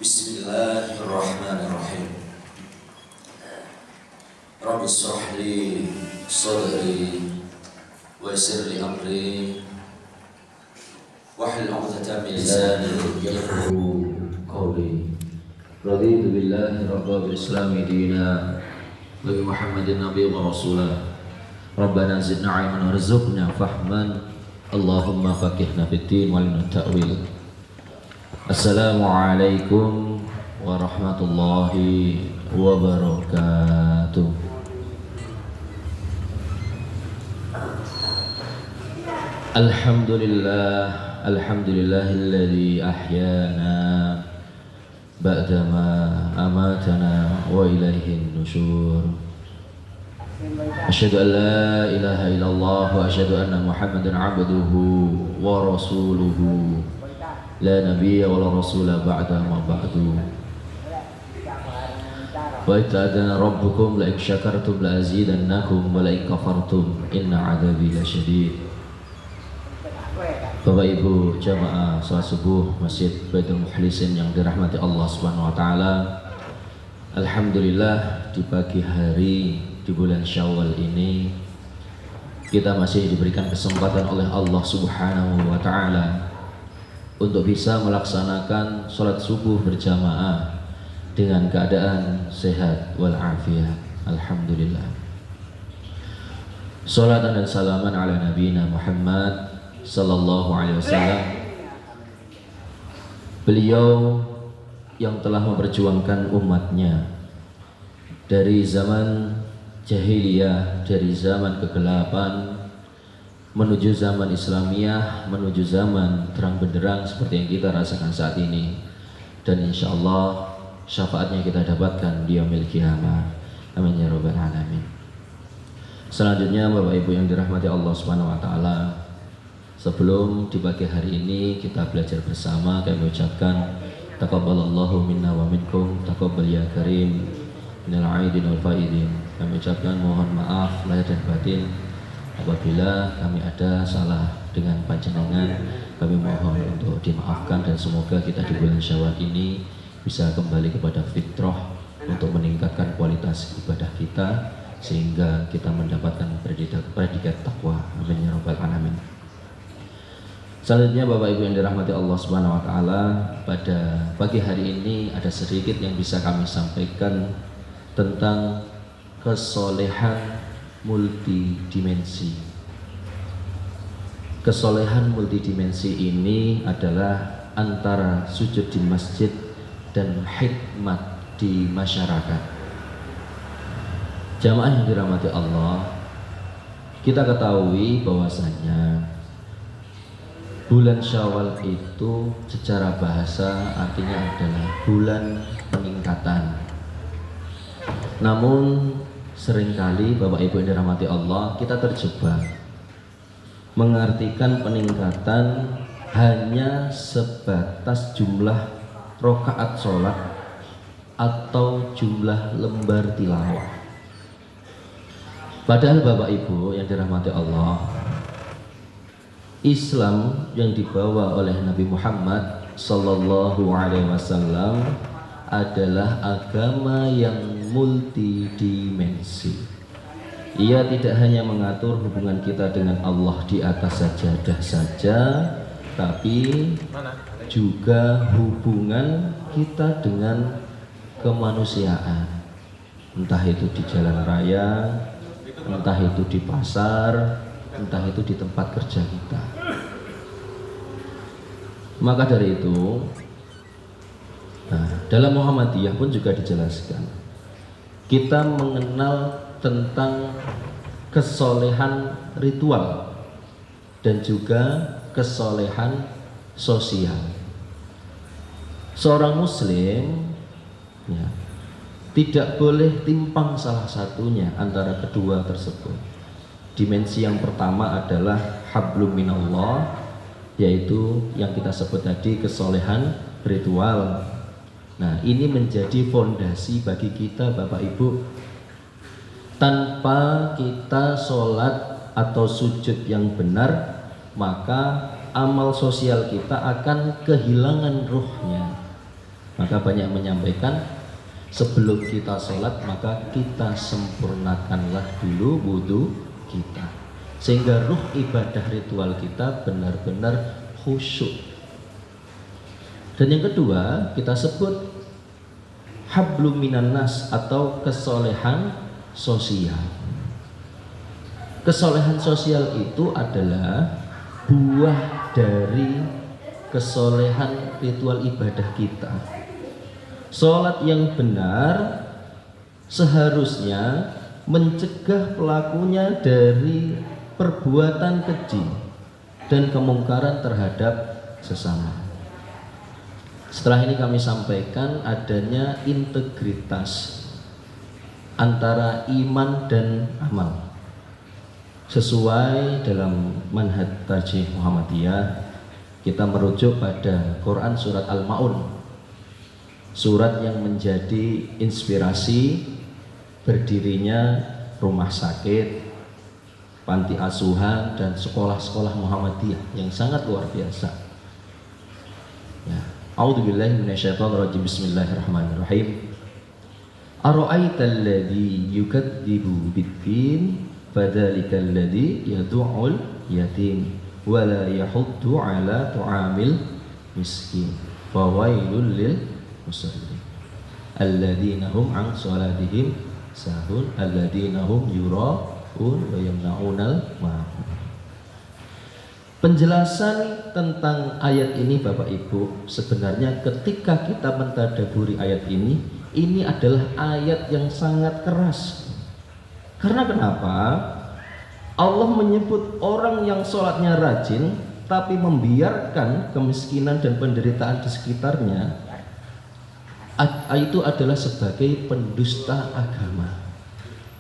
Bismillahirrahmanirrahim. Rabbi shrah li sadri wa yassir li amri wahlul 'uqdatam min lisani yafqahu qawli. Raditu billahi rabbil islami dina wa bi Muhammadin nabiyyan wa rasulah. Rabbana zidna 'ilman warzuqna fahman. Allahumma faqihna fid-din wa 'allimna ta'wil. Assalamualaikum warahmatullahi wabarakatuh. Alhamdulillahilladzi ahyana ba'dama amatana wa ilaihin nusyur. Asyhadu an la ilaha illallah wa asyhadu anna Muhammadan 'abduhu wa rasuluhu. La nabiyya wa la rasula ba'da ma ba'du. Wa ta'adana rabbukum la in syakartum la azidannakum wa la in kafartum inna 'adzabi lasyadid. Bapak Ibu jamaah salat subuh Masjid Baitul Mukhlisin yang dirahmati Allah Subhanahu wa taala. Alhamdulillah di pagi hari di bulan Syawal ini kita masih diberikan kesempatan oleh Allah Subhanahu wa taala untuk bisa melaksanakan sholat subuh berjamaah dengan keadaan sehat walafiat. Alhamdulillah. Salatan dan salaman ala nabiyina Muhammad sallallahu alaihi wasallam. Beliau yang telah memperjuangkan umatnya dari zaman jahiliyah, dari zaman kegelapan menuju zaman Islamiyah, menuju zaman terang benderang seperti yang kita rasakan saat ini, dan insya Allah syafaatnya kita dapatkan di yaumil qiyamah. Amin ya rabbal alamin. Selanjutnya Bapak Ibu yang dirahmati Allah Subhanahu wa taala, sebelum di pagi hari ini kita belajar bersama, kami ucapkan taqabbalallahu minna wa minkum, taqabbal ya karim minal aidin wal faidin. Kami ucapkan mohon maaf lahir dan batin apabila kami ada salah dengan panjenengan. Kami mohon untuk dimaafkan dan semoga kita di bulan Syawal ini bisa kembali kepada fitrah untuk meningkatkan kualitas ibadah kita sehingga kita mendapatkan predikat takwa. Amin ya rabbal alamin. Selanjutnya Bapak Ibu yang dirahmati Allah Subhanahu wa taala, pada pagi hari ini ada sedikit yang bisa kami sampaikan tentang kesolehan multidimensi. Kesolehan multidimensi ini adalah antara sujud di masjid dan hikmat di masyarakat. Jamaah yang dirahmati Allah, kita ketahui bahwasanya bulan Syawal itu secara bahasa artinya adalah bulan peningkatan. Namun seringkali Bapak Ibu yang dirahmati Allah, kita terjebak mengartikan peningkatan hanya sebatas jumlah rakaat sholat atau jumlah lembar tilawah. Padahal Bapak Ibu yang dirahmati Allah, Islam yang dibawa oleh Nabi Muhammad sallallahu alaihi wasallam adalah agama yang multidimensi. Ia tidak hanya mengatur hubungan kita dengan Allah di atas sajadah saja, tapi juga hubungan kita dengan kemanusiaan. Entah itu di jalan raya, entah itu di pasar, entah itu di tempat kerja kita. Maka dari itu, dalam Muhammadiyah pun juga dijelaskan, kita mengenal tentang kesolehan ritual dan juga kesolehan sosial. Seorang muslim tidak boleh timpang salah satunya antara kedua tersebut. Dimensi yang pertama adalah hablum minallah, yaitu yang kita sebut tadi kesolehan ritual. Nah, ini menjadi fondasi bagi kita Bapak Ibu. Tanpa kita sholat atau sujud yang benar, maka amal sosial kita akan kehilangan ruhnya. Maka banyak menyampaikan sebelum kita sholat maka kita sempurnakanlah dulu wudhu kita, sehingga ruh ibadah ritual kita benar-benar khusyuk. Dan yang kedua kita sebut hablum minan nas atau kesolehan sosial. Kesolehan sosial itu adalah buah dari kesolehan ritual ibadah kita. Sholat yang benar seharusnya mencegah pelakunya dari perbuatan keji dan kemungkaran terhadap sesama. Setelah ini kami sampaikan adanya integritas antara iman dan amal. Sesuai dalam manhaj tajih Muhammadiyah, kita merujuk pada Quran surat Al-Ma'un, surat yang menjadi inspirasi berdirinya rumah sakit, panti asuhan, dan sekolah-sekolah Muhammadiyah yang sangat luar biasa. Ya. A'udzubillahi minasyaitonirrajim. Bismillahirrahmanirrahim. Ara'aital ladzi yukadzibu bid-din fadzalikal ladzi yad'ul yatim wa la yahuddu 'ala tu'amil miskin fawailul lil musallin alladzina hum 'an shalatihim sahun alladzina hum yura'un wa yamna'unal ma'ruf. Penjelasan tentang ayat ini Bapak Ibu, sebenarnya ketika kita mentadaburi ayat ini adalah ayat yang sangat keras. Karena kenapa? Allah menyebut orang yang sholatnya rajin tapi membiarkan kemiskinan dan penderitaan di sekitarnya, itu adalah sebagai pendusta agama.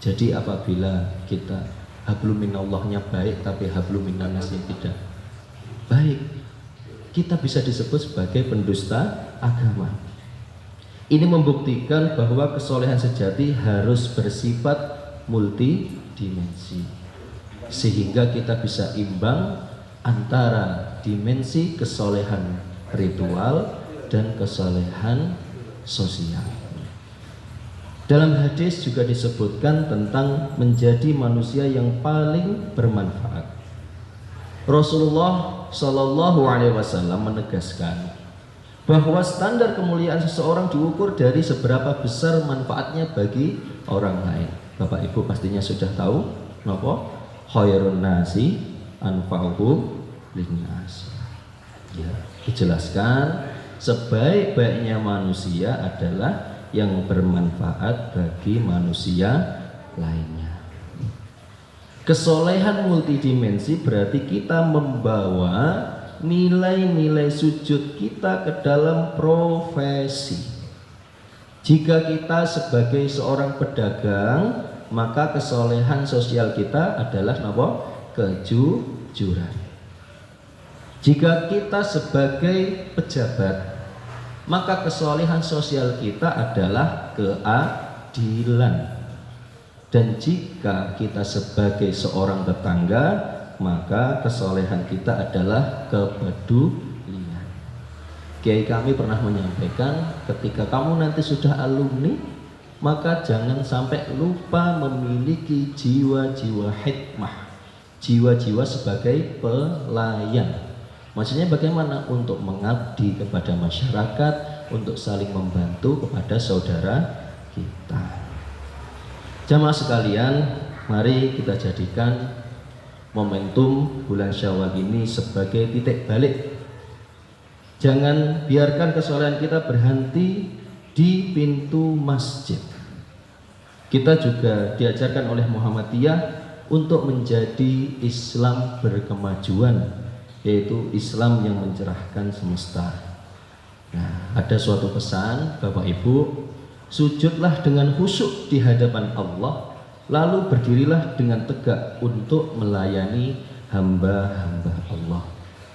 Jadi apabila kita hablum minallahnya baik tapi hablum minnasnya tidak baik, kita bisa disebut sebagai pendusta agama. Ini membuktikan bahwa kesolehan sejati harus bersifat multidimensi, sehingga kita bisa imbang antara dimensi kesolehan ritual dan kesolehan sosial. Dalam hadis juga disebutkan tentang menjadi manusia yang paling bermanfaat. Rasulullah Shallallahu Alaihi Wasallam menegaskan bahwa standar kemuliaan seseorang diukur dari seberapa besar manfaatnya bagi orang lain. Bapak Ibu pastinya sudah tahu, napa? Khairun nasi anfa'uhum linnas. Ya, dijelaskan sebaik-baiknya manusia adalah yang bermanfaat bagi manusia lainnya. Kesolehan multidimensi berarti kita membawa nilai-nilai sujud kita ke dalam profesi. Jika kita sebagai seorang pedagang, maka kesolehan sosial kita adalah apa? Kejujuran. Jika kita sebagai pejabat, maka kesolehan sosial kita adalah keadilan. Dan jika kita sebagai seorang tetangga, maka kesolehan kita adalah kepedulian. Kiai kami pernah menyampaikan, ketika kamu nanti sudah alumni, maka jangan sampai lupa memiliki jiwa-jiwa hikmah, jiwa-jiwa sebagai pelayan. Maksudnya bagaimana? Untuk mengabdi kepada masyarakat, untuk saling membantu kepada saudara kita. Jamaah sekalian, mari kita jadikan momentum bulan Syawal ini sebagai titik balik. Jangan biarkan kesolehan kita berhenti di pintu masjid. Kita juga diajarkan oleh Muhammadiyah untuk menjadi Islam berkemajuan, yaitu Islam yang mencerahkan semesta. Nah, ada suatu pesan Bapak Ibu, sujudlah dengan khusyuk di hadapan Allah, lalu berdirilah dengan tegak untuk melayani hamba-hamba Allah.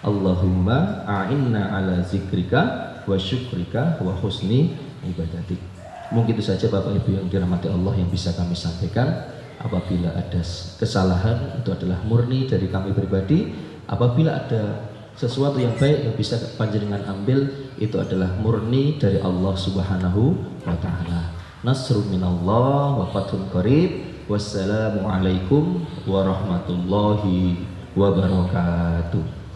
Allahumma a'inna ala zikrika wa syukrika wa husni ibadatik. Mungkin itu saja Bapak Ibu yang dirahmati Allah yang bisa kami sampaikan. Apabila ada kesalahan, itu adalah murni dari kami pribadi. Apabila ada sesuatu yang baik yang bisa panjenengan ambil itu adalah murni dari Allah Subhanahu wa taala. Nasrun minallah wa fathun qarib. Wassalamualaikum warahmatullahi wabarakatuh.